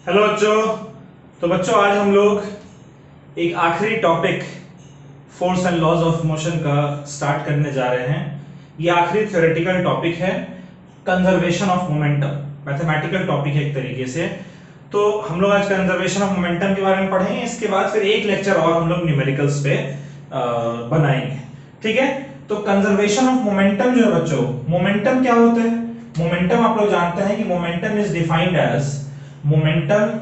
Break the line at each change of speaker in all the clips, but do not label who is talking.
Hello बच्चों। तो बच्चों आज हम लोग एक आखिरी topic force and laws of motion का स्टार्ट करने जा रहे हैं। ये आखिरी थ्योरेटिकल टॉपिक है, conservation of momentum. Mathematical topic है एक तरीके से। तो हम लोग आज कंजर्वेशन ऑफ मोमेंटम के बारे में पढ़ेंगे। इसके बाद फिर एक लेक्चर और हम लोग न्यूमेरिकल्स पे बनाएंगे। ठीक है। तो कंजर्वेशन ऑफ मोमेंटम जो है बच्चों, मोमेंटम क्या होता है? मोमेंटम आप लोग जानते हैं कि momentum is defined as, momentum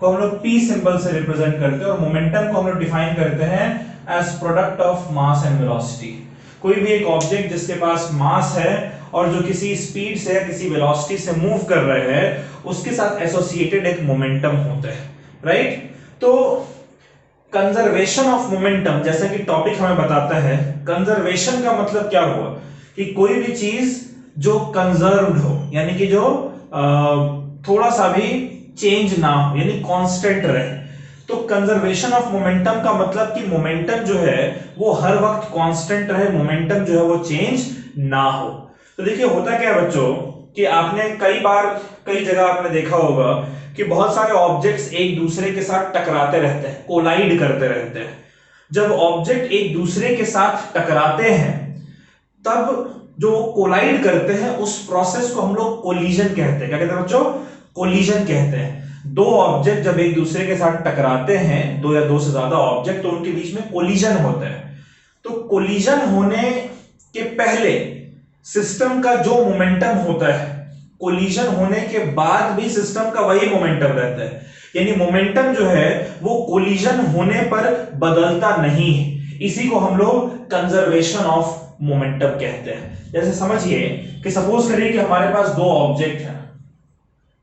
को हम लोग P सिंबल से रिप्रेजेंट करते हैं और मोमेंटम को हम लोग डिफाइन करते हैं as product of mass and velocity. कोई भी एक ऑब्जेक्ट जिसके पास मास है और जो किसी स्पीड से या किसी वेलोसिटी से मूव कर रहे हैं, उसके साथ एसोसिएटेड एक मोमेंटम होता है। राइट। तो कंजर्वेशन ऑफ मोमेंटम जैसा कि टॉपिक हमें बताता है, कंजर्वेशन का मतलब क्या हुआ कि कोई भी चीज जो कंजर्व्ड हो, यानी कि जो थोड़ा सा भी चेंज ना हो, यानी कांस्टेंट रहे। तो कंजर्वेशन ऑफ मोमेंटम का मतलब कि मोमेंटम जो है वो हर वक्त कांस्टेंट रहे, मोमेंटम जो है वो चेंज ना हो। तो देखिए होता क्या है बच्चों कि आपने कई बार कई जगह आपने देखा होगा कि बहुत सारे ऑब्जेक्ट्स एक दूसरे के साथ टकराते रहते हैं, कोलाइड करते रहते हैं। जब ऑब्जेक्ट एक दूसरे के साथ टकराते हैं तब जो कोलाइड करते हैं उस प्रोसेस को हम लोग कोलिजन कहते हैं। क्या कहते हैं बच्चों? कोलिजन कहते हैं। दो ऑब्जेक्ट जब एक दूसरे के साथ टकराते हैं, दो या दो से ज्यादा ऑब्जेक्ट, तो उनके बीच में कोलिजन होता है। तो कोलिजन होने के पहले सिस्टम का जो मोमेंटम होता है, कोलिजन होने के बाद भी सिस्टम का वही मोमेंटम रहता है। यानी मोमेंटम जो है वो कोलिजन होने पर बदलता नहीं है। इसी को हम लोग कंजर्वेशन ऑफ मोमेंटम कहते हैं। जैसे समझिए कि सपोज करिए कि हमारे पास दो ऑब्जेक्ट है।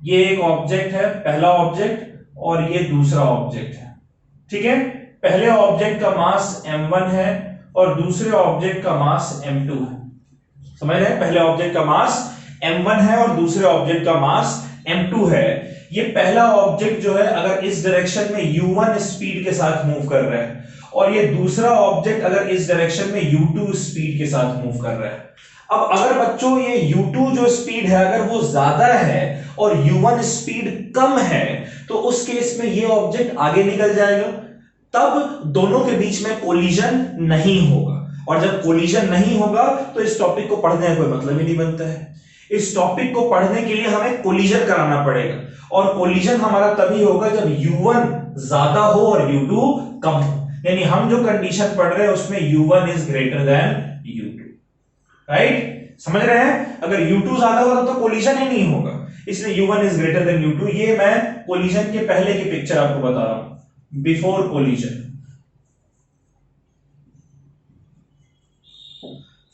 ये एक ऑब्जेक्ट है, पहला ऑब्जेक्ट, और ये दूसरा ऑब्जेक्ट है। ठीक है। पहले ऑब्जेक्ट का मास m1 है और दूसरे ऑब्जेक्ट का मास m2 है। समझ रहे हैं? पहले ऑब्जेक्ट का मास m1 है और दूसरे ऑब्जेक्ट का मास m2 है। ये पहला ऑब्जेक्ट जो है अगर इस डायरेक्शन में u1 स्पीड के साथ मूव कर रहा है और ये दूसरा ऑब्जेक्ट अगर इस डायरेक्शन में u2 स्पीड के साथ मूव कर रहा है। अब अगर बच्चों ये u2 जो स्पीड है अगर वो ज्यादा है और u1 स्पीड कम है, तो उस केस में ये ऑब्जेक्ट आगे निकल जाएगा। तब दोनों के बीच में कोलिजन नहीं होगा। और जब कोलिजन नहीं होगा तो इस टॉपिक को पढ़ने का कोई मतलब ही नहीं बनता है। इस टॉपिक को पढ़ने के लिए हमें कोलिजन कराना पड़ेगा, और कोलिजन हमारा तभी होगा जब u1 ज्यादा हो और u2 कम हो। यानी हम जो कंडीशन पढ़ रहे हैं उसमें u1 is greater than u2। Right. समझ रहे हैं? अगर u2 ज्यादा होगा तो कोलिजन ही नहीं होगा, इसलिए u1 is greater than u2। ये मैं कोलिजन के पहले की पिक्चर आपको बता रहा हूं, बिफोर कोलिजन।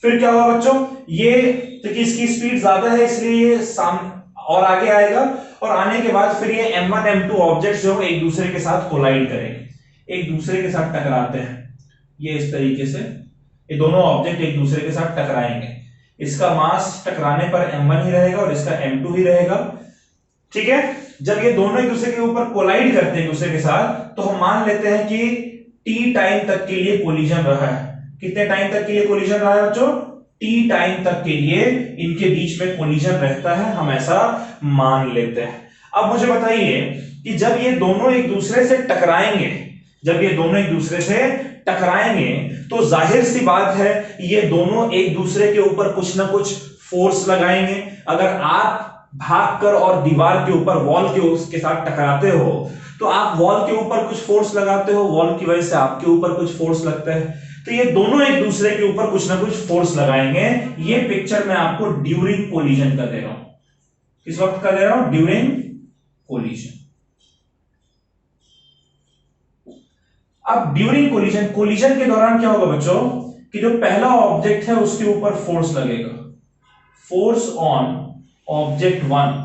फिर क्या होगा बच्चों? ये तो कि इसकी स्पीड ज्यादा है इसलिए ये सामने और आगे आएगा, और आने के बाद फिर ये m1 m2 ऑब्जेक्ट्स जो एक दूसरे के साथ कोलाइड करेंगे, एक दूसरे के साथ टकराते हैं। ये इस तरीके से ये दोनों ऑब्जेक्ट एक दूसरे के साथ टकराएंगे। इसका मास टकराने पर m1 ही रहेगा और इसका m2 ही रहेगा। ठीक है। जब ये दोनों एक दूसरे के ऊपर कोलाइड करते हैं एक दूसरे के साथ, तो हम मान लेते हैं कि t टाइम तक के लिए कोलिजन रहा है। कितने टाइम तक के लिए कोलिजन रहा है बच्चों? t टाइम तक के लिए इनके बीच में कोलिजन रहता है, हम ऐसा मान लेते हैं। अब मुझे बताइए कि जब ये दोनों एक दूसरे से टकराएंगे, जब ये दोनों एक दूसरे से टकराएंगे तो जाहिर सी बात है ये दोनों एक दूसरे के ऊपर कुछ ना कुछ फोर्स लगाएंगे। अगर आप भागकर और दीवार के ऊपर, वॉल के उसके साथ टकराते हो, तो आप वॉल के ऊपर कुछ फोर्स लगाते हो, वॉल की वजह से आपके ऊपर कुछ फोर्स लगता है। तो ये दोनों एक दूसरे के ऊपर कुछ ना कुछ फोर्स लगाएंगे। ये पिक्चर मैं आपको ड्यूरिंग कोलिजन का दे रहा हूं। किस वक्त का दे रहा हूं? During collision. अब ड्यूरिंग कोलिजन, कोलिजन के दौरान क्या होगा बच्चों कि जो पहला ऑब्जेक्ट है उसके ऊपर फोर्स लगेगा, फोर्स ऑन ऑब्जेक्ट 1।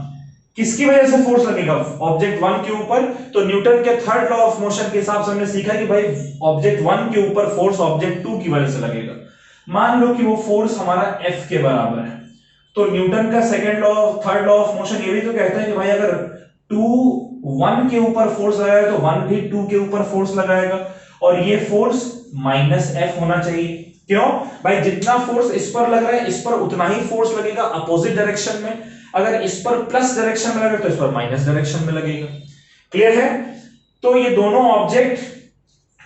किसकी वजह से फोर्स लगेगा ऑब्जेक्ट 1 के ऊपर? तो न्यूटन के थर्ड लॉ ऑफ मोशन के हिसाब से हमने सीखा कि भाई ऑब्जेक्ट 1 के ऊपर फोर्स ऑब्जेक्ट 2 की वजह से लगेगा। मान लो कि वो फोर्स हमारा F के बराबर है, तो न्यूटन का second law, third law of motion ये भी तो कहता है कि भाई अगर 2 1 के ऊपर फोर्स लगाएगा तो 1 भी 2 के ऊपर फोर्स लगाएगा, और ये फोर्स -F होना चाहिए। क्यों भाई? जितना फोर्स इस पर लग रहा है इस पर उतना ही फोर्स लगेगा अपोजिट डायरेक्शन में। अगर इस पर प्लस डायरेक्शन में लगेगा तो इस पर माइनस डायरेक्शन में लगेगा। क्लियर है? तो ये दोनों ऑब्जेक्ट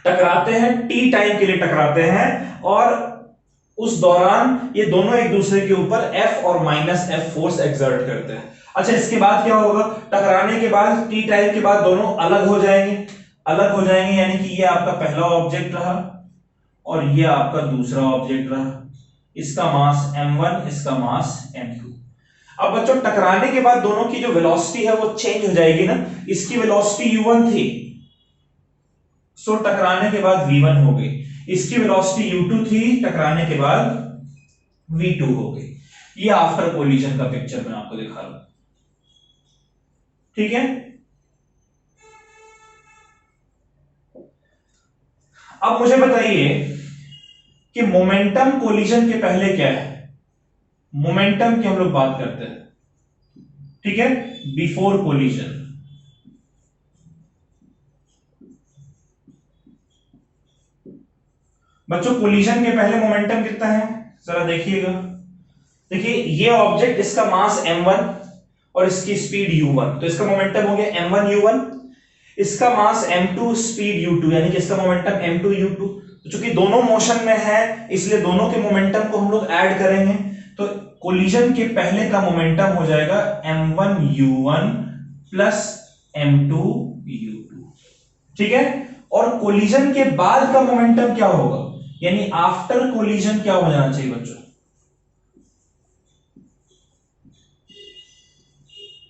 टकराते हैं, टी टाइम के लिए टकराते हैं, और उस दौरान ये दोनों एक दूसरे के ऊपर F और -F फोर्स एक्सर्ट करते हैं। अच्छा, इसके बाद क्या होगा? टकराने के बाद टी टाइम के बाद दोनों अलग हो जाएंगे, अलग हो जाएंगे, यानी कि ये आपका पहला ऑब्जेक्ट रहा और ये आपका दूसरा ऑब्जेक्ट रहा। इसका मास m1, इसका मास m2। अब बच्चों, टकराने के बाद दोनों की जो वेलोसिटी है वो चेंज हो जाएगी ना। इसकी वेलोसिटी u1 थी, सो टकराने के बाद v1 हो गई। इसकी वेलोसिटी u2 थी, टकराने के बाद v2 हो गई। ये आफ्टर कोलिजन का पिक्चर मैं आपको दिखा रहा हूं, ठीक है? अब मुझे बताइए कि मोमेंटम कोलिजन के पहले क्या है? मोमेंटम की हम लोग बात करते हैं, ठीक है? Before collision. बच्चों, कोलिजन के पहले मोमेंटम कितना है जरा देखिएगा। देखिए, ये ऑब्जेक्ट, इसका मास m1 और इसकी स्पीड u1, तो इसका मोमेंटम हो गया m1 u1। इसका मास m2, स्पीड u2, यानी कि इसका मोमेंटम m2 u2। तो चूंकि दोनों मोशन में है, इसलिए दोनों के मोमेंटम को हम लोग ऐड करेंगे, तो कोलिजन के पहले का मोमेंटम हो जाएगा m1 u1 plus m2 u2, ठीक है? और कोलिजन के बाद का मोमेंटम क्या होगा, यानी आफ्टर कोलिजन क्या हो जाना चाहिए बच्चों?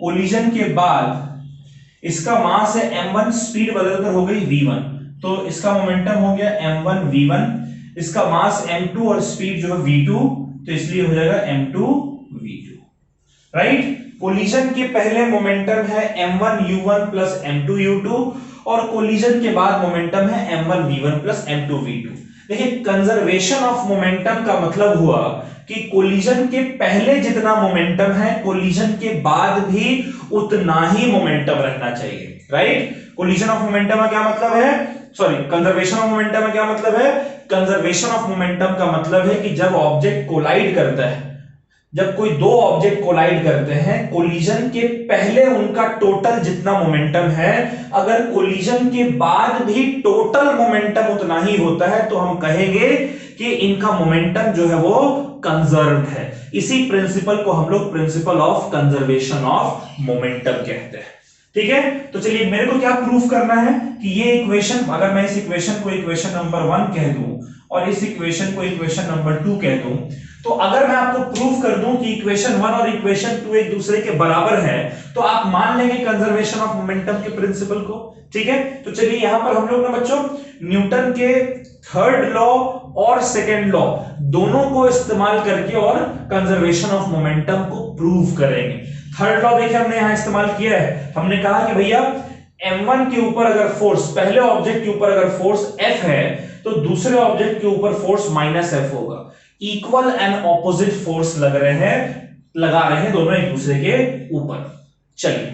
कोलिजन के बाद इसका मास है m1, स्पीड बदलकर हो गई v1, तो इसका मोमेंटम हो गया m1 v1। इसका मास m2 और स्पीड जो है v2, तो इसलिए हो जाएगा m2 v2, राइट? कोलिजन के पहले मोमेंटम है m1 u1 plus m2 u2, और कोलिजन के बाद मोमेंटम है m1 v1 plus m2 v2। देखिए, कंजर्वेशन ऑफ मोमेंटम का मतलब हुआ कि कोलिजन के पहले जितना मोमेंटम है, कोलिजन के बाद भी उतना ही मोमेंटम रहना चाहिए, राइट? कोलिजन ऑफ मोमेंटम का क्या मतलब है? सॉरी, कंजर्वेशन ऑफ मोमेंटम का क्या मतलब है? कंजर्वेशन ऑफ मोमेंटम का मतलब है कि जब ऑब्जेक्ट कोलाइड करता है, जब कोई दो ऑब्जेक्ट कोलाइड करते हैं, कोलिजन के पहले उनका टोटल जितना मोमेंटम है, अगर कोलिजन के बाद भी टोटल मोमेंटम उतना ही होता है, तो हम कहेंगे कि इनका मोमेंटम जो है वो कंजर्व्ड है। इसी प्रिंसिपल को हम लोग principle of conservation of momentum कहते हैं, ठीक है? तो चलिए, मेरे को क्या प्रूफ करना है कि ये इक्वेशन, अगर मैं इस इक्वेशन को इक्वेशन नंबर 1 कह दूं और इस इक्वेशन को इक्वेशन नंबर 2 कह दूं, तो अगर मैं आपको प्रूफ कर दूं कि इक्वेशन 1 और इक्वेशन 2 एक दूसरे के बराबर है, तो आप मान लेंगे कंजर्वेशन ऑफ मोमेंटम के प्रिंसिपल को, ठीक है? तो चलिए, यहां पर हम लोग ना बच्चों न्यूटन के थर्ड लॉ और सेकेंड लॉ दोनों को इस्तेमाल करके और कंजर्वेशन ऑफ मोमेंटम को प्रूव करेंगे। थर्ड लॉ देखिए हमने यहां इस्तेमाल किया है। हमने कहा कि भैया m1 के ऊपर अगर फोर्स, पहले ऑब्जेक्ट के ऊपर अगर फोर्स F है, तो दूसरे ऑब्जेक्ट के ऊपर फोर्स -F होगा। इक्वल एंड ऑपोजिट फोर्स लगा रहे हैं दोनों एक दूसरे के ऊपर। चलिए,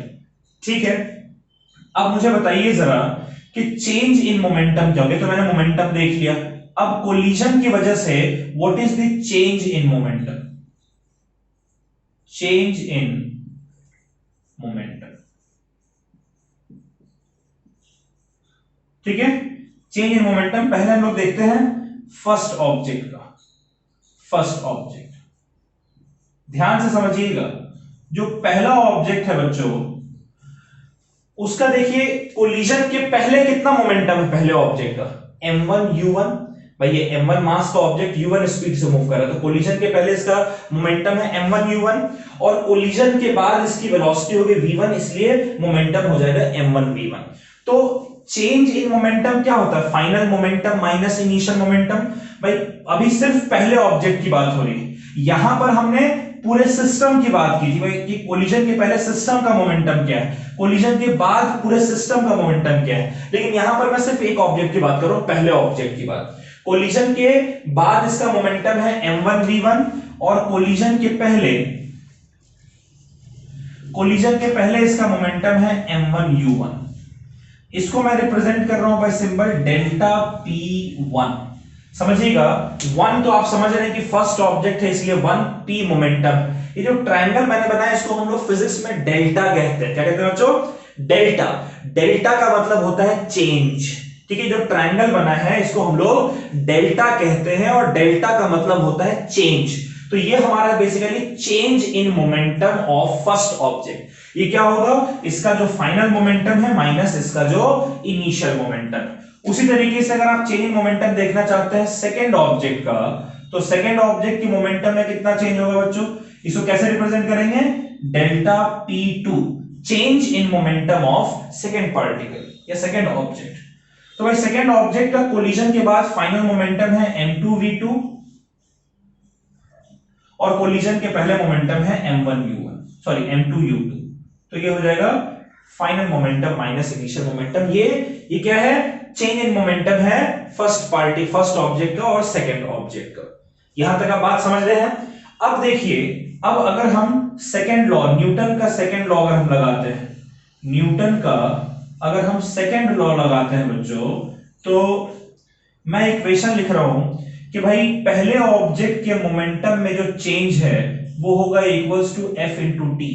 ठीक है? अब मुझे बताइए जरा कि चेंज इन मोमेंटम क्या होगा। तो मैंने मोमेंटम देख लिया, अब कोलिजन की वजह से what is the change in momentum? Change in momentum, ठीक है? चेंज इन मोमेंटम पहले हम लोग देखते हैं फर्स्ट ऑब्जेक्ट का। फर्स्ट ऑब्जेक्ट, ध्यान से समझिएगा, जो पहला ऑब्जेक्ट है बच्चों, उसका देखिए कोलिजन के पहले कितना मोमेंटम है पहले ऑब्जेक्ट का? m1 u1। भाई ये m1 मास का ऑब्जेक्ट u1 स्पीड से मूव कर रहा है, तो कोलिजन के पहले इसका मोमेंटम है m1 u1, और कोलिजन के बाद इसकी वेलोसिटी होगी v1, इसलिए मोमेंटम हो जाएगा m1 v1। तो चेंज इन मोमेंटम क्या होता है? Final momentum minus initial momentum. भाई अभी सिर्फ पहले ऑब्जेक्ट की बात हो रही है, यहां पर हमने पूरे सिस्टम की बात की थी भाई कि कोलिजन के पहले सिस्टम का मोमेंटम क्या है, कोलिजन के बाद पूरे सिस्टम का मोमेंटम क्या है। लेकिन यहां पर मैं सिर्फ एक ऑब्जेक्ट की बात कर रहा हूं, पहले ऑब्जेक्ट की बात। कोलिजन के बाद इसका मोमेंटम है m1 v1, और कोलिजन के पहले इसका मोमेंटम है m1 u1। इसको मैं रिप्रेजेंट कर रहा हूं बाय सिंबल डेल्टा p1। समझिएगा, 1 तो आप समझ रहे हैं कि फर्स्ट ऑब्जेक्ट है, इसलिए 1p मोमेंटम। ये जो ट्रायंगल मैंने बनाया इसको हम लोग फिजिक्स में डेल्टा कहते हैं। क्या कहते हैं बच्चों? डेल्टा, डेल्टा का मतलब होता है चेंज, ठीक है। जो ट्रायंगल बना है इसको हम लोग डेल्टा कहते हैं और डेल्टा का मतलब होता है चेंज। तो ये हमारा basically change in momentum of first object. ये क्या होगा, इसका जो फाइनल मोमेंटम है माइनस इसका जो इनिशियल मोमेंटम। उसी तरीके से अगर आप चेंज इन मोमेंटम देखना चाहते हैं सेकेंड ऑब्जेक्ट का, तो सेकेंड ऑब्जेक्ट की मोमेंटम में कितना चेंज होगा बच्चों, इसको कैसे रिप्रेजेंट करेंगे, delta P2, change in momentum of second particle या सेकेंड ऑब्जेक्ट। तो भाई सेकेंड ऑब्जेक्ट का कोलिजन के बाद फाइनल मोमेंटम है m2v2 और कोलिजन के पहले मोमेंटम है m1u1, सॉरी m2u2। तो ये हो जाएगा final momentum minus initial momentum. ये क्या है, चेंज इन मोमेंटम है फर्स्ट ऑब्जेक्ट का और सेकंड ऑब्जेक्ट का। यहां तक आप बात समझ रहे हैं। अब देखिए, अब अगर हम सेकंड लॉ, न्यूटन का सेकंड लॉ अगर हम लगाते हैं, न्यूटन का अगर हम सेकंड लॉ लगाते हैं बच्चों, तो मैं इक्वेशन लिख रहा हूं कि भाई पहले ऑब्जेक्ट के मोमेंटम में जो चेंज है वो होगा equals to F into T,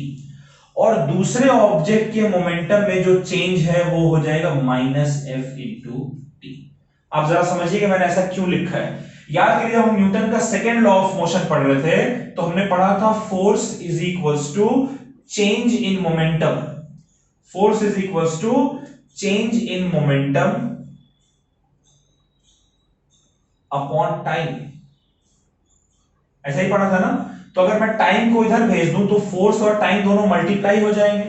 और दूसरे ऑब्जेक्ट के मोमेंटम में जो चेंज है वो हो जाएगा माइनस एफ इंटू टी। आप जरा समझिए कि मैंने ऐसा क्यों लिखा है। याद करिए, जब हम न्यूटन का सेकंड लॉ ऑफ मोशन पढ़ रहे थे तो हमने पढ़ा था force is equals to change in momentum, force is equals to change in momentum upon time, ऐसा ही पढ़ा था ना। तो अगर मैं टाइम को इधर भेज दूं तो फोर्स और टाइम दोनों मल्टीप्लाई हो जाएंगे,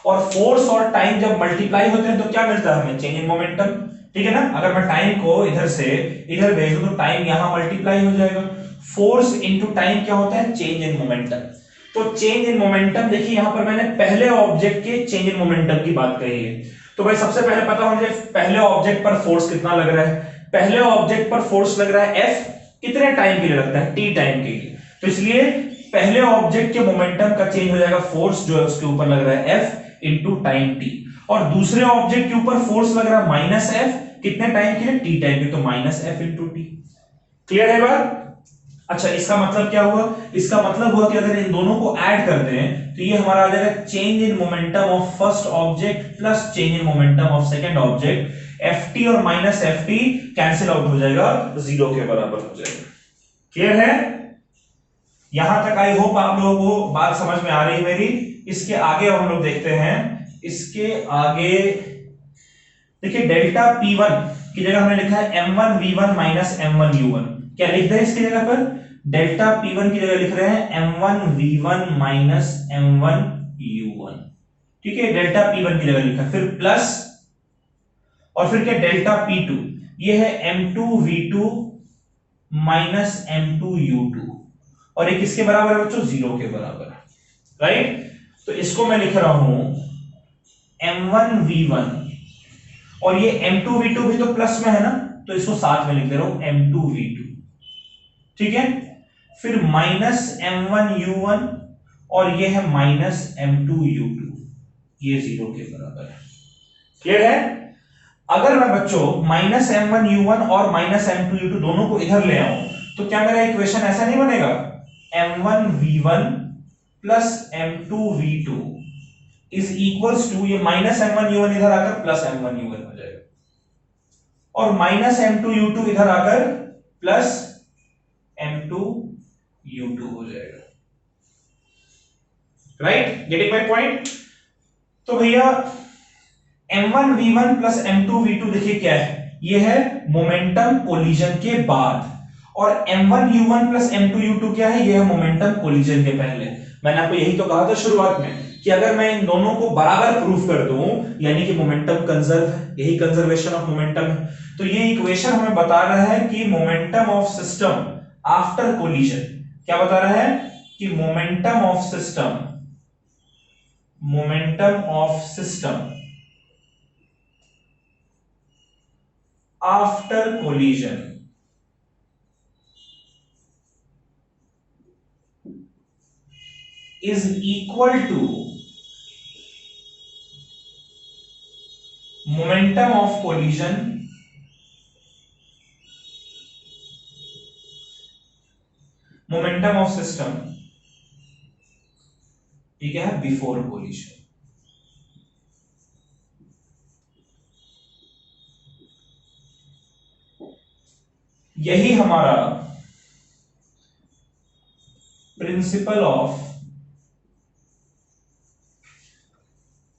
और फोर्स और टाइम जब मल्टीप्लाई होते हैं तो क्या मिलता है हमें, चेंज इन मोमेंटम, ठीक है ना। अगर मैं टाइम को इधर से इधर भेज दूं तो टाइम यहां मल्टीप्लाई हो जाएगा। फोर्स इनटू टाइम क्या होता है, चेंज इन मोमेंटम। तो चेंज इन मोमेंटम, देखिए यहां पर मैंने पहले ऑब्जेक्ट के चेंज इन मोमेंटम की बात कही है। तो भाई सबसे पहले पता होना चाहिए पहले ऑब्जेक्ट पर फोर्स कितना लग रहा है। पहले ऑब्जेक्ट पर फोर्स लग रहा है F, कितने टाइम के लिए लगता है, T टाइम के लिए। तो इसलिए पहले ऑब्जेक्ट के मोमेंटम का चेंज हो जाएगा, फोर्स जो है उसके ऊपर लग रहा है F इंटू टाइम T, और दूसरे ऑब्जेक्ट के ऊपर फोर्स लग रहा है माइनस F, कितने टाइम के लिए, T टाइम के, तो minus F into T। Clear है बात। अच्छा, इसका मतलब क्या हुआ, इसका मतलब हुआ कि अगर इन दोनों को ऐड कर दें तो ये हमारा आ जाएगा change in momentum of first object plus change in momentum of second object. ft और माइनस ft कैंसिल आउट हो जाएगा, जीरो के बराबर हो जाएगा। क्लियर है। यहां तक आई होप आप लोगों को बात समझ में आ रही है मेरी। इसके आगे हम लोग देखते हैं, इसके आगे देखिए डेल्टा P1 की जगह हमने लिखा है m1v1 माइनस m1u1। क्या लिख रहे हैं इसकी जगह पर, डेल्टा P1 की जगह लिख रहे हैं m1v1 माइनस m1u1, ठीक है। डेल्टा P1 की जगह लिखा, फिर प्लस, और फिर क्या डेल्टा P2, ये है m2v2 माइनस m2u2, और ये किसके बराबर है बच्चों, जीरो के बराबर, राइट। तो इसको मैं लिख रहा हूं m1v1, और ये m2v2 भी तो प्लस में है ना, तो इसको साथ में लिख दे रहा हूं m2v2, ठीक है। फिर माइनस m1u1, और ये है माइनस m2u2, ये जीरो के बराबर है। क्लियर है। अगर मैं बच्चों माइनस m1u1 और माइनस m2u2 दोनों को इधर ले आऊं तो क्या मेरा इक्वेशन ऐसा नहीं बनेगा, m1v1 plus m2v2 is equals to, ये माइनस m1u1 इधर आकर प्लस m1u1 हो जाएगा, और माइनस m2u2 इधर आकर प्लस m2u2 हो जाएगा, राइट। Getting my point. तो भैया m1v1 प्लस m2v2 देखिए क्या है, ये है मोमेंटम कोलिजन के बाद, और m1u1 प्लस m2u2 क्या है, ये है मोमेंटम कोलिजन के पहले। मैंने आपको यही तो कहा था शुरुआत में कि अगर मैं इन दोनों को बराबर प्रूफ कर दूं यानी कि मोमेंटम कंजर्व है, यही कंजर्वेशन ऑफ मोमेंटम है। तो ये इक्वेशन हमें बता रहा है कि momentum of system after collision, क्या बता रहा है कि momentum of system after collision is equal to momentum of collision momentum of system, ठीक है, बिफोर कोलिजन। यही हमारा principle of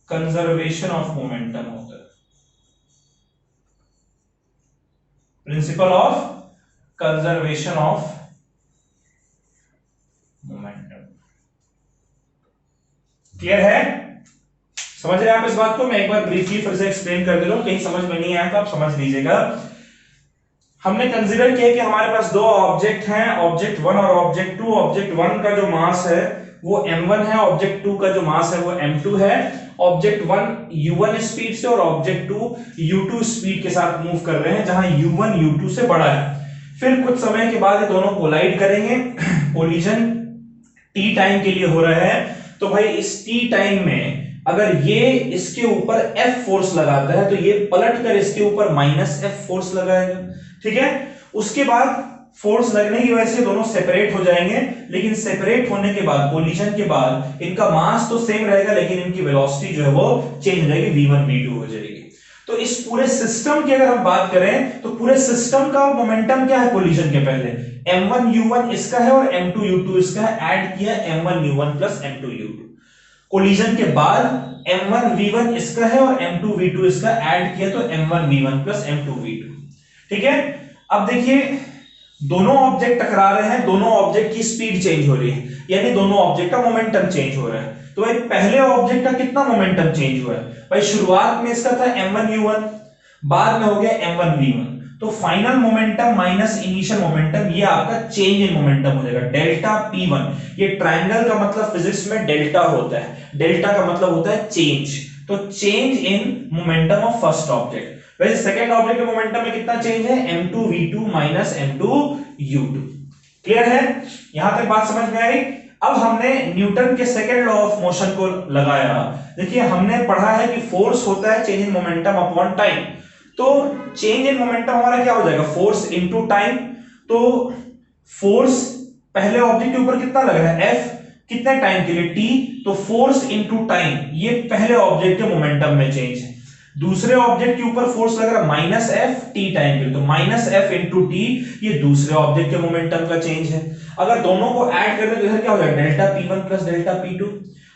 conservation of momentum होता है। Principle of conservation of momentum. Clear है? समझ रहे हैं आप इस बात को? मैं एक बार ब्रीफली फिर से एक्सप्लेन कर दे रहा हूं, कहीं समझ में नहीं आया तो आप समझ लीजिएगा। हमने कंसीडर किया कि हमारे पास दो ऑब्जेक्ट हैं, ऑब्जेक्ट 1 और ऑब्जेक्ट 2। ऑब्जेक्ट 1 का जो मास है वो m1 है, ऑब्जेक्ट 2 का जो मास है वो m2 है। ऑब्जेक्ट 1 u1 स्पीड से और ऑब्जेक्ट 2 u2 स्पीड के साथ मूव कर रहे हैं, जहां u1 u2 से बड़ा है। फिर कुछ समय के बाद ये दोनों कोलाइड करेंगे। कोलिजन t टाइम के लिए हो रहा है, तो भाई इस t टाइम में अगर ये इसके ऊपर F फोर्स लगाता है तो ये पलट कर इसके ऊपर -F फोर्स लगाएगा। ठीक है? उसके बाद फोर्स लगने की वजह से दोनों सेपरेट हो जाएंगे, लेकिन सेपरेट होने के बाद, कोलिजन के बाद, इनका मास तो सेम रहेगा लेकिन इनकी वेलोसिटी जो है वो चेंज हो जाएगी, v1 v2 हो जाएगी। तो इस पूरे सिस्टम की अगर हम बात करें तो पूरे सिस्टम का मोमेंटम क्या है कोलिजन के पहले? m1 u1 इसका है और m2 u2 इसका है, ऐड किया m1 u1 plus m2 u2। Collision के बाद m1 v1 इसका है और m2 v2 इसका, ऐड किया तो m1 v1 plus m2 v2। ठीक है? अब देखिए दोनों ऑब्जेक्ट टकरा रहे हैं, दोनों ऑब्जेक्ट की स्पीड चेंज हो रही है, यानी दोनों ऑब्जेक्ट का मोमेंटम चेंज हो रहा है। तो भाई पहले ऑब्जेक्ट का कितना मोमेंटम चेंज हुआ है? भाई शुरुआत में इसका था m1 u1, बाद में हो गया m1 v1, तो final momentum minus initial momentum, ये आपका चेंज इन मोमेंटम हो जाएगा, डेल्टा p1। ये ट्रायंगल का मतलब फिजिक्स में डेल्टा होता है, डेल्टा का मतलब होता है चेंज, तो change in momentum of first object. वैसे सेकंड ऑब्जेक्ट के मोमेंटम में कितना चेंज है? m2 v2 minus m2 u2। Clear है? यहां तक बात समझ में आई? अब हमने न्यूटन के सेकंड लॉ ऑफ मोशन को लगाया। देखिए हमने पढ़ा है कि फोर्स होता है change in momentum upon time, तो चेंज इन मोमेंटम हमारा क्या हो जाएगा? Force into time. तो फोर्स पहले ऑब्जेक्ट के ऊपर कितना लग रहा है? F, कितने टाइम के लिए? t, तो फोर्स इनटू टाइम ये पहले ऑब्जेक्ट के मोमेंटम में चेंज है। दूसरे ऑब्जेक्ट के ऊपर फोर्स लग रहा है माइनस एफ टी टाइम के लिए, तो माइनस एफ इंटू टी ये दूसरे ऑब्जेक्ट के मोमेंटम का चेंज है। अगर दोनों को ऐड कर दे तो इधर क्या हो जाएगा? Delta p1 plus delta p2,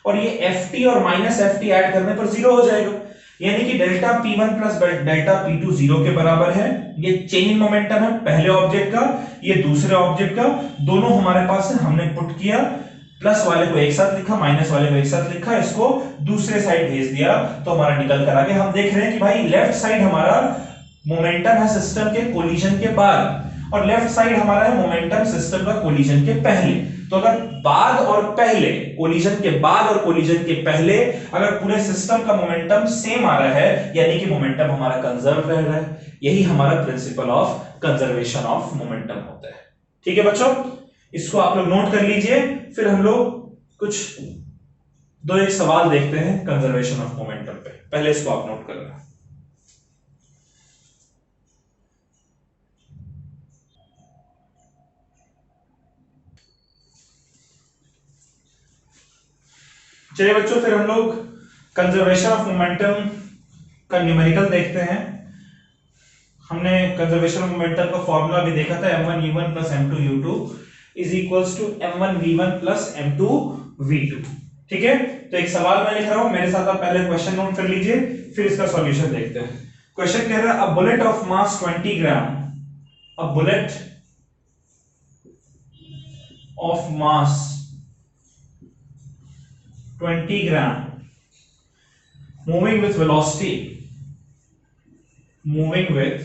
और ये ft और माइनस ft ऐड करने पर जीरो हो जाएगा, यानी कि delta p1 plus delta p2 zero के बराबर है। ये चेंज इन मोमेंटम है पहले ऑब्जेक्ट का, ये दूसरे ऑब्जेक्ट का, दोनों हमारे पास है, हमने पुट किया, प्लस वाले को एक साथ लिखा, माइनस वाले को एक साथ लिखा, इसको दूसरे साइड भेज दिया, तो हमारा निकल कर आ गया। हम देख रहे हैं कि भाई लेफ्ट साइड हमारा मोमेंटम है सिस्टम के कोलिजन के बाद, और लेफ्ट साइड हमारा है मोमेंटम सिस्टम का कोलिजन के पहले। तो अगर बाद और पहले, कोलिजन के बाद और कोलिजन के पहले अगर पूरे सिस्टम का मोमेंटम सेम आ रहा है, यानी कि मोमेंटम हमारा कंजर्व रह रहा है। यही हमारा principle of conservation of momentum होता है। ठीक है बच्चों, इसको आप लोग नोट कर लीजिए। फिर हम लोग कुछ दो एक सवाल देखते हैं कंजर्वेशन ऑफ मोमेंटम पे, पहले इसको आप नोट करना। चलिए बच्चों, फिर हम लोग कंजर्वेशन ऑफ मोमेंटम का न्यूमेरिकल देखते हैं। हमने कंजर्वेशन ऑफ मोमेंटम का फॉर्मूला भी देखा था, m1 u1 plus m2 u2 is equals to m1 v1 plus m2 v2। ठीक है, तो एक सवाल मैं लिख रहा हूं, मेरे साथ आप पहले क्वेश्चन नोट कर लीजिए, फिर इसका सॉल्यूशन देखते हैं। क्वेश्चन कह रहा है a bullet of mass 20 gram, a bullet of mass 20 gram moving with velocity, moving with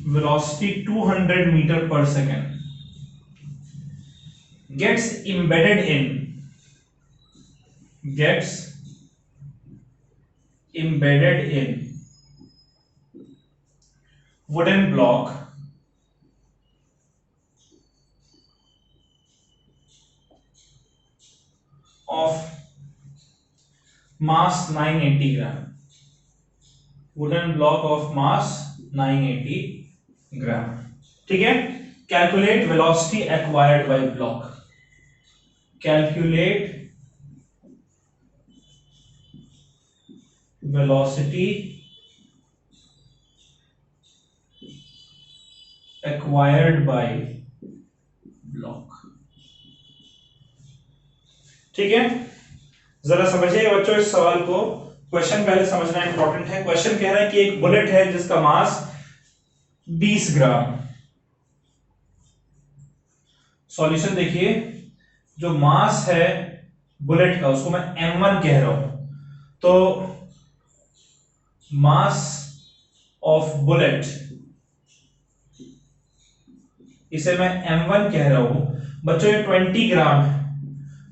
velocity 200 meter per second gets embedded in wooden block of mass 980 gram, wooden block of mass 980 gram। ठीक है, calculate velocity acquired by block, calculate velocity acquired by block. ठीक है, जरा समझिए बच्चों इस सवाल को। क्वेश्चन पहले समझना इंपॉर्टेंट है। क्वेश्चन कह रहा है कि एक बुलेट है जिसका मास 20 ग्राम। सॉल्यूशन देखिए, जो मास है बुलेट का उसको मैं m1 कह रहा हूं, तो मास ऑफ बुलेट इसे मैं m1 कह रहा हूं। बच्चों ये 20 ग्राम है,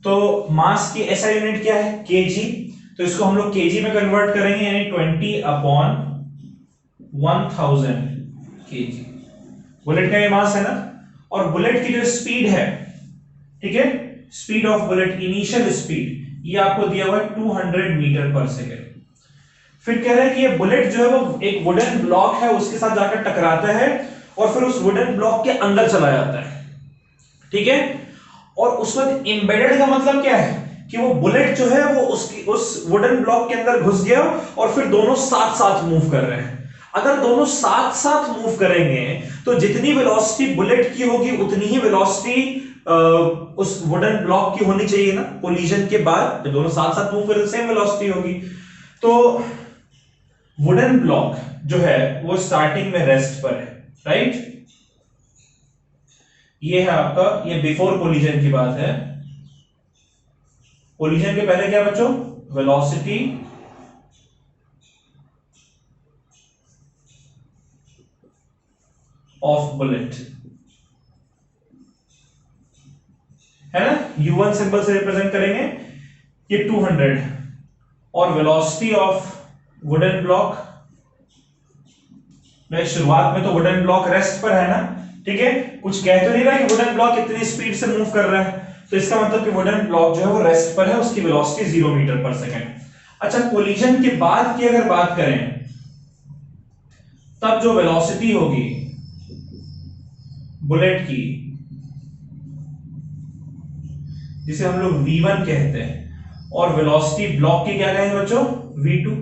तो मास की ऐसा यूनिट क्या है केजी, तो इसको हम लोग केजी में कन्वर्ट करेंगे, यानी 20/1000 केजी। बुलेट का ये मास है ना, और बुलेट की जो स्पीड है, ठीक है, speed of bullet, initial speed, ये आपको दिया हुआ है 200 मीटर पर सेकेंड। फिर कह रहा है कि ये बुलेट जो है वो एक वुडन ब्लॉक है उसके साथ जाकर टकराता है और फिर उस वुडन ब्लॉक के अंदर चला जाता है। ठीक है, और उस वक्त एम्बेडेड का मतलब क्या है कि वो बुलेट जो है वो उसकी उस वुडन ब्लॉक के अंदर घुस गया और फिर दोनों साथ साथ मूव कर रहे हैं। अगर दोनों साथ साथ मूव करेंगे तो जितनी वेलोसिटी बुलेट की होगी उतनी ही वेलोसिटी उस वुडन ब्लॉक की होनी चाहिए ना। कोलिजन के बाद जब दोनों साथ साथ मूव करें सेम वेलोसिटी होगी। तो वुडन ब्लॉक जो है वो स्टार्टिंग में रेस्ट पर है, राइट। ये है आपका, ये बिफोर कोलिजन की बात है। कोलिजन के पहले क्या बच्चों, वेलोसिटी ऑफ बुलेट है ना, u1 सिंबल से रिप्रेजेंट करेंगे, ये 200, और वेलोसिटी ऑफ वुडन ब्लॉक, शुरुआत में तो वुडन ब्लॉक रेस्ट पर है ना, ठीक है, कुछ कह तो नहीं रहा कि वुडन ब्लॉक इतनी स्पीड से मूव कर रहा है, तो इसका मतलब कि वुडन ब्लॉक जो है वो रेस्ट पर है, उसकी वेलोसिटी 0 मीटर पर सेकेंड। अच्छा, कोलिजन के बाद की अगर बात करें तब जो वेलोसिटी होगी बुलेट की, जिसे हम लोग v1 कहते हैं, और वेलोसिटी ब्लॉक की क्या कहेंगे बच्चों, v2।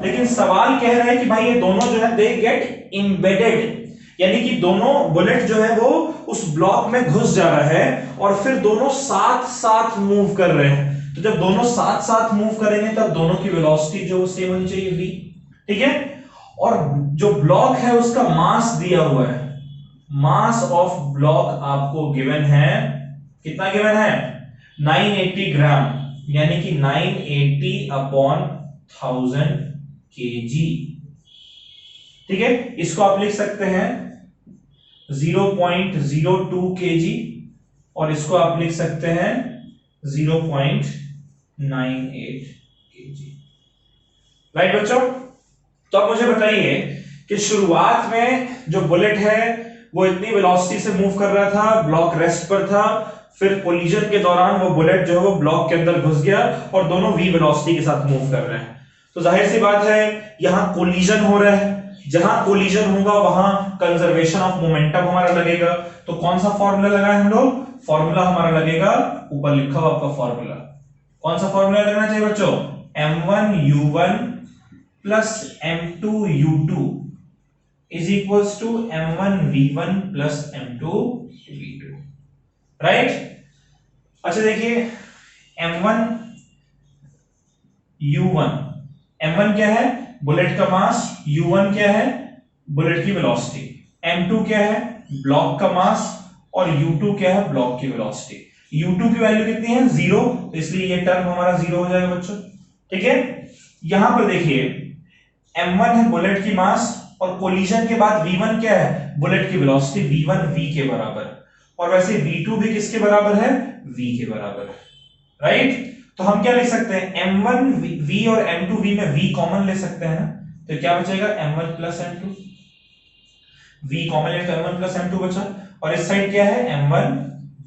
लेकिन सवाल कह रहा है कि भाई ये दोनों जो है दे गेट एम्बेडेड, यानी कि दोनों बुलेट जो है वो उस ब्लॉक में घुस जा रहा है और फिर दोनों साथ साथ मूव कर रहे हैं। तो जब दोनों साथ साथ मूव करेंगे तब दोनों की वेलोसिटी जो सेम होनी चाहिए v, ठीक है। और जो ब्लॉक है उसका मास दिया हुआ है, मास ऑफ ब्लॉक आपको गिवन है, कितना गिवन है, 980 ग्राम, यानी कि 980/1000 kg। ठीक है, इसको आप लिख सकते हैं 0.02 kg, और इसको आप लिख सकते हैं 0.98 kg। राइट बच्चों, तो अब मुझे बताइए कि शुरुआत में जो बुलेट है वो इतनी वेलोसिटी से मूव कर रहा था, ब्लॉक रेस्ट पर था, फिर कोलिजन के दौरान वो बुलेट जो है वो ब्लॉक के अंदर घुस गया और दोनों v वेलोसिटी के साथ मूव कर रहे हैं। तो जाहिर सी बात है यहां कोलिजन हो रहा है, जहां कोलिजन होगा वहां कंजर्वेशन ऑफ मोमेंटम हमारा लगेगा। तो कौन सा फॉर्मूला लगाए हम लोग, फॉर्मूला हमारा लगेगा ऊपर लिखा हुआ आपका फॉर्मूला। कौन सा फॉर्मूला लगना चाहिए बच्चों, m1u1 plus m2u2 is equals to m1v1 plus m2v2, right. अच्छा देखिए, m1 क्या है, बुलेट का मास, u1 क्या है, बुलेट की वेलोसिटी, m2 क्या है, ब्लॉक का मास, और u2 क्या है, ब्लॉक की वेलोसिटी। u2 की वैल्यू कितनी है, 0, तो इसलिए ये टर्म हमारा 0 हो जाएगा बच्चों। ठीक है, यहां पर देखिए m1 है बुलेट की मास, और कोलिजन के बाद v1 क्या है, बुलेट की वेलोसिटी, v1 v के बराबर, और वैसे v2 भी किसके बराबर है, v के बराबर, राइट। तो हम क्या लिख सकते हैं, m1 v और m2 v में v कॉमन ले सकते हैं ना, तो क्या बचेगा, m1 plus m2, v common ले तो m1 प्लस m2 बचा, और इस साइड क्या है, m1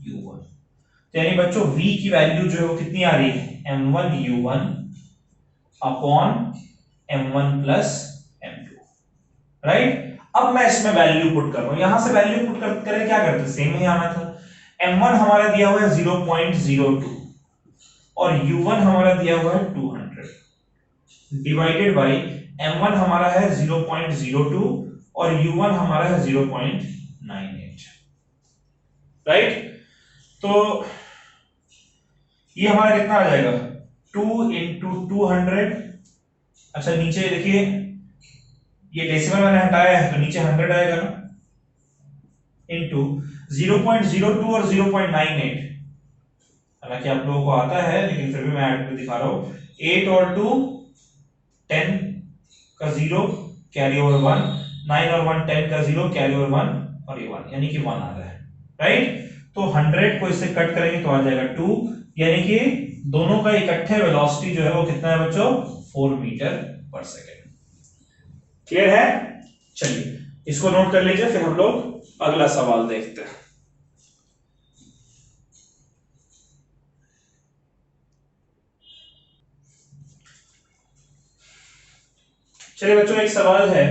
u1। तो यानी बच्चों v की वैल्यू जो है वो कितनी आ रही है, m1 u1 upon m1 plus m2, right. अब मैं इसमें वैल्यू पुट कर रहा हूं, यहां से वैल्यू पुट करें, क्या करते, सेम ही आना था। m1 हमारा दिया हुआ है 0.02 और u1 हमारा दिया हुआ है 200, डिवाइडेड बाई m1 हमारा है 0.02 और u1 हमारा है 0.98, राइट। तो ये हमारा कितना आ जाएगा 2 इंटू 200। अच्छा नीचे देखिए ये डेसिमल मैंने हटाया है तो नीचे 100 आएगा ना, इंटू 0.02 और 0.98, हालांकि आप लोगों को आता है लेकिन फिर भी मैं ऐड करके दिखा रहा हूं। 8 और 2 10 का 0 कैरी ओवर 1, 9 और 1 10 का 0 कैरी ओवर 1 और ये 1 यानी कि 1 आ रहा है, राइट। तो 100 को इससे कट करेंगे तो आ जाएगा 2, यानी कि दोनों का इकट्ठे वेलोसिटी जो है वो कितना है बच्चों 4 मीटर पर सेकेंड। क्लियर है? चलिए इसको नोट कर लीजिए, फिर हम लोग अगला सवाल देखते हैं। चलिए बच्चों एक सवाल है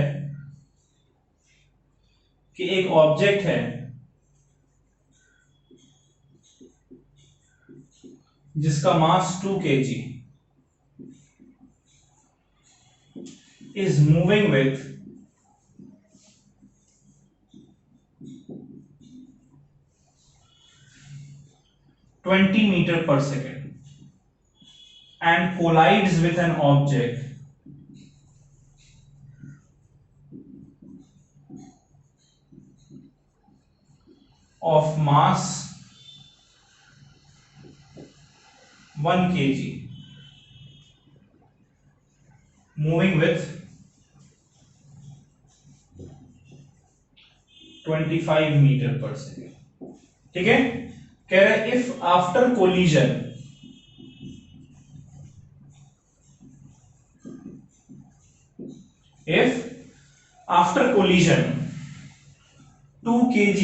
कि एक ऑब्जेक्ट है जिसका मास 2 kg is moving with 20 meter per second and collides with an object of mass 1 kg moving with 25 metre पर सेकेंड। ठीक है, कह रहे हैं if after collision collision 2 kg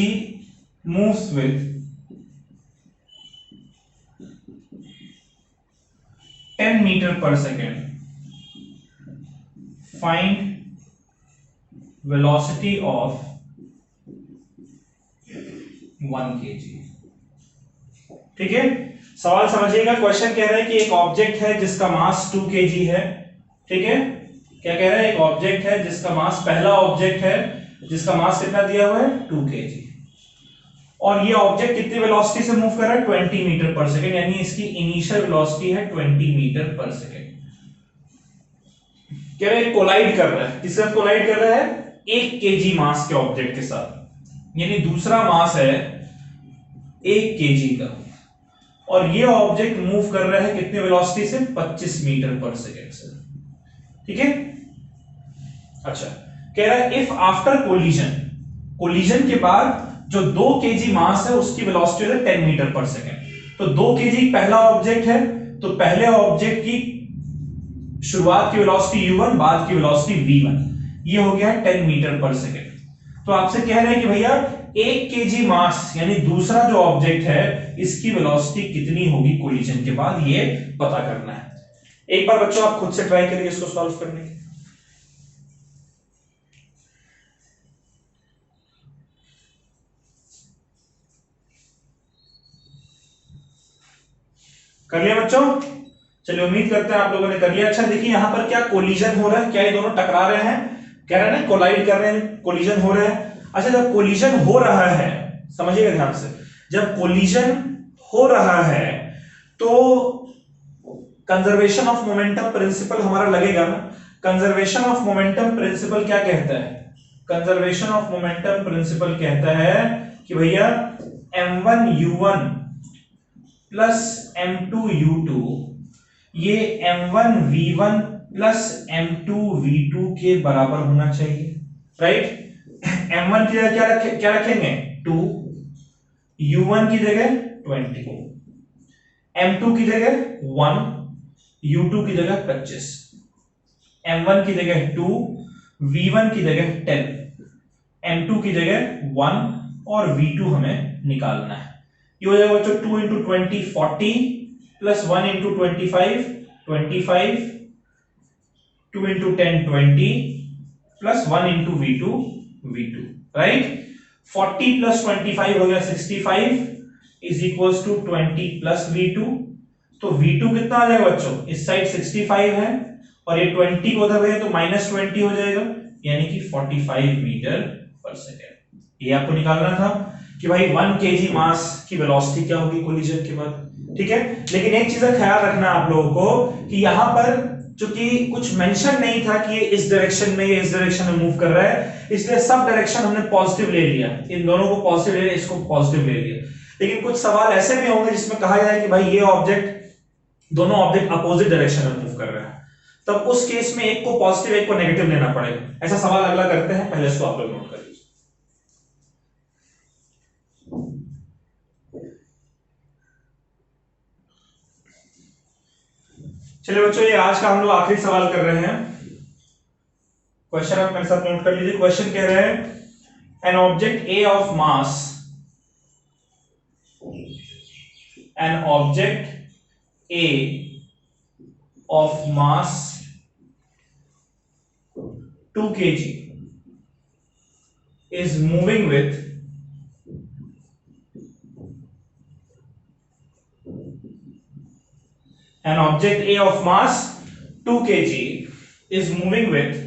moves with 10 meter per second, find velocity of 1 kg। ठीक है, सवाल समझिएगा। क्वेश्चन कह रहा है कि एक ऑब्जेक्ट है जिसका मास 2 kg है। ठीक है, क्या कह रहा है, एक ऑब्जेक्ट है जिसका मास, पहला ऑब्जेक्ट है जिसका मास कितना दिया हुआ है 2 kg, और ये ऑब्जेक्ट कितनी वेलोसिटी से मूव कर रहा है 20 मीटर पर सेकेंड, यानी इसकी इनिशियल वेलोसिटी है 20 मीटर पर सेकेंड। कह रहे हैं कोलाइड कर रहा है, किसके साथ कोलाइड कर रहा है 1 kg मास के ऑब्जेक्ट के साथ, यानी दूसरा मास है 1 kg का, और ये ऑब्जेक्ट मूव कर रहा है कितने वेलोसिटी से 25 मीटर पर सेकेंड से। ठीक है, अच्छा कह रहा है इफ आफ्टर कोलिजन के बाद जो 2 kg मास है उसकी वेलोसिटी है 10 मीटर पर सेकेंड। तो 2 kg पहला ऑब्जेक्ट है, तो पहले ऑब्जेक्ट की शुरुआत की वेलोसिटी u1, बाद की वेलोसिटी v1, ये हो गया है 10 मीटर पर सेकेंड। तो आपसे कह रहे हैं कि भैया 1 kg मास यानी दूसरा जो ऑब्जेक्ट है इसकी वेलोसिटी कितनी होगी कोलिजन के बाद, ये पता करना है। एक बार बच्चों आप खुद से ट्राई करिए इसको सॉल्व करने की। कर लिया बच्चों? चलिए उम्मीद करते हैं आप लोगों ने कर लिया। अच्छा देखिए यहां पर क्या कोलिजन हो रहा है, क्या ये दोनों टकरा रहे हैं, कह रहे हैं ना कोलाइड कर रहे हैं, कोलिजन हो रहा है। अच्छा जब कोलिजन हो रहा है, समझिएगा ध्यान से, जब कोलिजन हो रहा है तो कंजर्वेशन ऑफ मोमेंटम प्रिंसिपल हमारा लगेगा ना। कंजर्वेशन ऑफ मोमेंटम प्रिंसिपल क्या कहता है, कंजर्वेशन ऑफ मोमेंटम प्रिंसिपल कहता है कि भैया m1 u1 plus m2 u2 ये m1 v1 plus m2 v2 के बराबर होना चाहिए, राइट। m1 की जगह क्या रखेंगे 2, u1 की जगह 20, m2 की जगह 1, u2 की जगह 25, m1 की जगह 2, v1 की जगह 10, m2 की जगह 1 और v2 हमें निकालना है। ये हो जाएगा बच्चों 2 into 20 40 plus 1 into 25 25, 2 into 10 20 plus 1 into v2 right. 40 plus 25 हो गया 65 is equals to 20 plus v2। तो v2 कितना आ जाएगा बच्चों, इस साइड 65 है और ये 20 को उधर भेजे तो -20 हो जाएगा, यानी कि 45 मीटर पर सेकेंड। ये आपको निकालना था कि भाई 1 kg मास की वेलोसिटी क्या होगी कोलिजन के बाद, ठीक है। लेकिन एक चीज का ख्याल रखना आप लोगों को कि यहां पर चूंकि कुछ मेंशन नहीं था कि ये इस डायरेक्शन में, ये इस डायरेक्शन में मूव कर रहा है, इसलिए सब डायरेक्शन हमने पॉजिटिव ले लिया, इन दोनों को पॉजिटिव ले लिया, इसको पॉजिटिव ले लिया। लेकिन कुछ सवाल ऐसे भी होंगे जिसमें कहा जाए कि भाई ये ऑब्जेक्ट, दोनों ऑब्जेक्ट अपोजिट डायरेक्शन में मूव कर रहे हैं, तब उस केस में एक को पॉजिटिव एक को नेगेटिव लेना पड़ेगा। ऐसा सवाल अगला करते हैं, पहले इसको आप लोग नोट कर लीजिए। चलिए बच्चों, ये आज का हम लोग आखिरी सवाल कर रहे हैं। क्वेश्चन आप मेरे साथ नोट कर लीजिए। क्वेश्चन कह रहे हैं an object A of mass, an object A of mass 2 kg is moving with an object A of mass 2 kg is moving with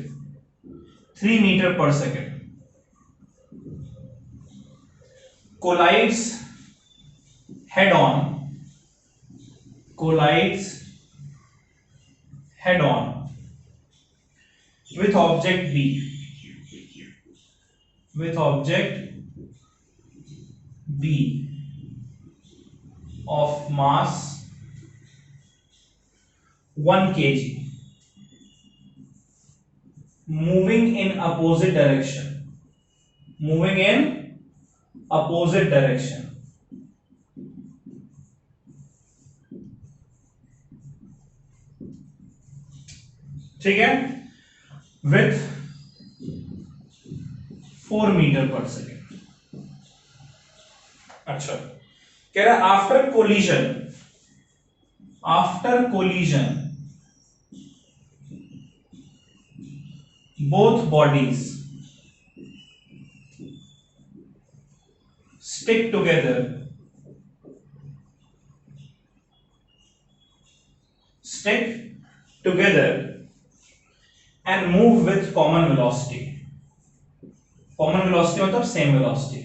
3 meter per second, collides head on with object B, of mass 1 kg moving in opposite direction, ठीक है, with 4 metre पर second. अच्छा, कह रहा है after collision both bodies stick together and move with common velocity मतलब same velocity,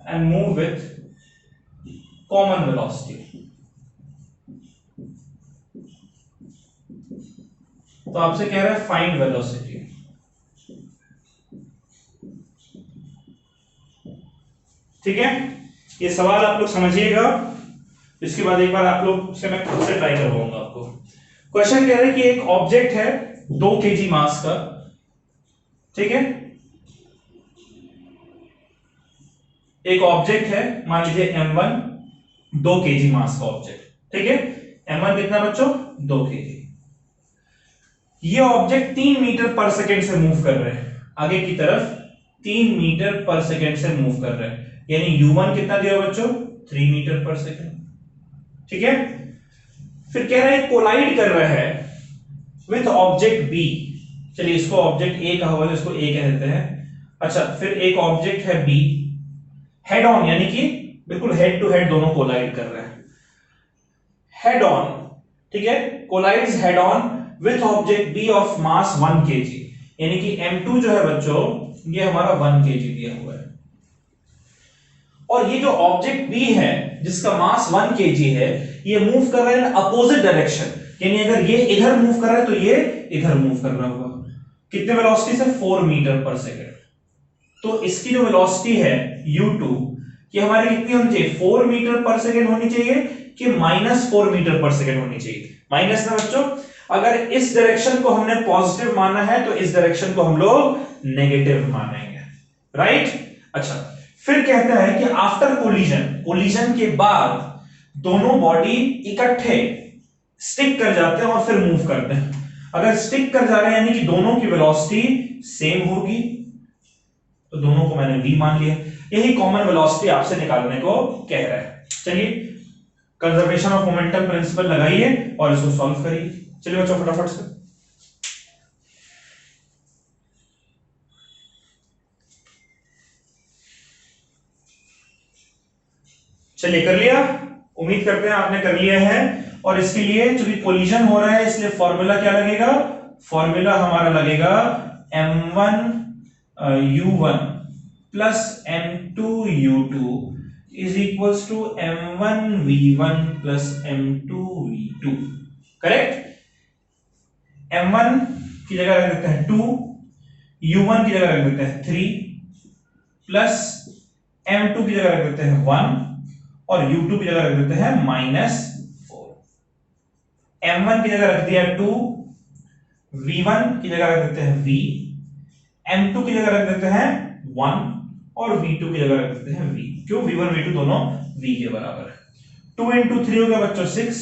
and move with common velocity। तो आपसे कह रहा है फाइंड वेलोसिटी। ठीक है, ये सवाल आप लोग समझिएगा, इसके बाद एक बार आप लोग से मैं खुद से ट्राई करवाऊंगा आपको। क्वेश्चन कह रहा है कि एक ऑब्जेक्ट है 2 kg मास का, ठीक है, एक ऑब्जेक्ट है मान लीजिए m1 2 kg मास का ऑब्जेक्ट, ठीक है, m1 कितना बच्चों 2 kg। ये ऑब्जेक्ट 3 मीटर पर सेकेंड से मूव कर रहे हैं, आगे की तरफ 3 मीटर पर सेकेंड से मूव कर रहे हैं, यानी u1 कितना दिया बच्चों 3 मीटर पर सेकेंड, ठीक है। फिर कह रहा है कोलाइड कर रहा है विथ ऑब्जेक्ट बी, चलिए इसको ऑब्जेक्ट ए कहा हुआ है, इसको ए कह देते हैं। अच्छा, फिर एक ऑब्जेक्ट है बी, हेड ऑन यानी कि बिल्कुल हेड टू हेड दोनों कोलाइड कर रहे हैं, हेड ऑन, ठीक है, collides head on with object B of mass 1 kg, यानी कि m2 जो है बच्चों ये हमारा 1 kg दिया हुआ है, और ये जो ऑब्जेक्ट बी है जिसका मास 1 kg है, ये मूव कर रहा है अपोजिट डायरेक्शन, यानी अगर ये इधर मूव कर रहा है तो ये इधर मूव कर रहा होगा। कितने वेलोसिटी से 4 मीटर पर सेकेंड। तो इसकी जो वेलोसिटी है u2 ये हमारी कितनी होनी चाहिए 4 मीटर पर सेकेंड होनी चाहिए कि -4 मीटर पर सेकेंड होनी चाहिए। माइनस ना बच्चों, अगर इस डायरेक्शन को हमने पॉजिटिव माना है तो इस डायरेक्शन को हम लोग नेगेटिव मानेंगे, राइट। अच्छा, फिर कहता है कि आफ्टर कोलिजन के बाद दोनों बॉडी इकट्ठे स्टिक कर जाते हैं और फिर मूव करते हैं। अगर स्टिक कर जा रहे हैं यानी कि दोनों की वेलोसिटी सेम होगी, तो दोनों को मैंने v मान लिया, यही कॉमन वेलोसिटी आपसे निकालने को कह रहा है। चलिए कंजर्वेशन ऑफ मोमेंटम प्रिंसिपल लगाइए और इसको सॉल्व करिए। चलिए बच्चों फटाफट से, चलिए कर लिया, उम्मीद करते हैं आपने कर लिया है। और इसके लिए चूंकि कोलिजन हो रहा है इसलिए फॉर्मूला क्या लगेगा, फॉर्मूला हमारा लगेगा m1u1 plus m2u2 is equals to m1v1 plus m2v2। Correct. m1 की जगह रख देते हैं 2, u1 की जगह रख देते हैं 3 प्लस m2 की जगह रख देते हैं 1 और u2 की जगह रख देते हैं -4। m1 की जगह रख दिया 2, v1 की जगह रख देते हैं v, m2 की जगह रख देते हैं 1 और v2 की जगह रख देते हैं v। क्यों? v1 v2 दोनों v के बराबर है। 2 into 3 हो गया बच्चों 6,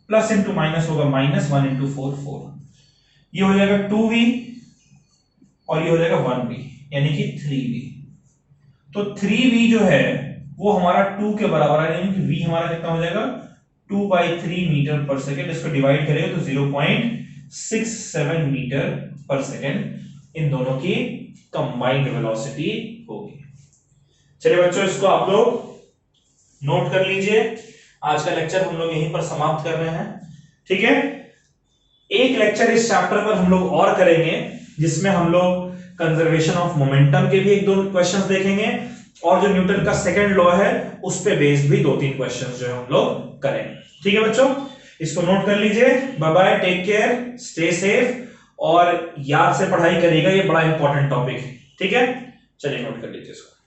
प्लस इंटू माइनस होगा माइनस, 1 into 4 4। ये हो जाएगा 2v और ये हो जाएगा 1v यानी कि 3v। तो 3v जो है वो हमारा 2 के बराबर है, यानी कि v हमारा कितना हो जाएगा 2/3 मीटर पर सेकेंड। इसको डिवाइड करेंगे तो 0.67 मीटर पर सेकेंड इन दोनों की कंबाइंड वेलोसिटी होगी। चलिए बच्चों, इसको आप लोग नोट कर लीजिए। आज का लेक्चर हम लोग यहीं पर समाप्त कर रहे हैं, ठीक है। एक लेक्चर इस चैप्टर पर हम लोग और करेंगे जिसमें हम लोग कंजर्वेशन ऑफ मोमेंटम के भी 1-2 क्वेश्चंस देखेंगे और जो न्यूटन का सेकंड लॉ है उस पे बेस्ड भी 2-3 क्वेश्चंस जो है हम लोग करेंगे, ठीक है बच्चों। इसको नोट कर लीजिए। Bye bye, take care, stay safe और याद से पढ़ाई करिएगा, ये बड़ा इंपॉर्टेंट टॉपिक है, ठीक है। चलिए नोट कर लीजिए इसको।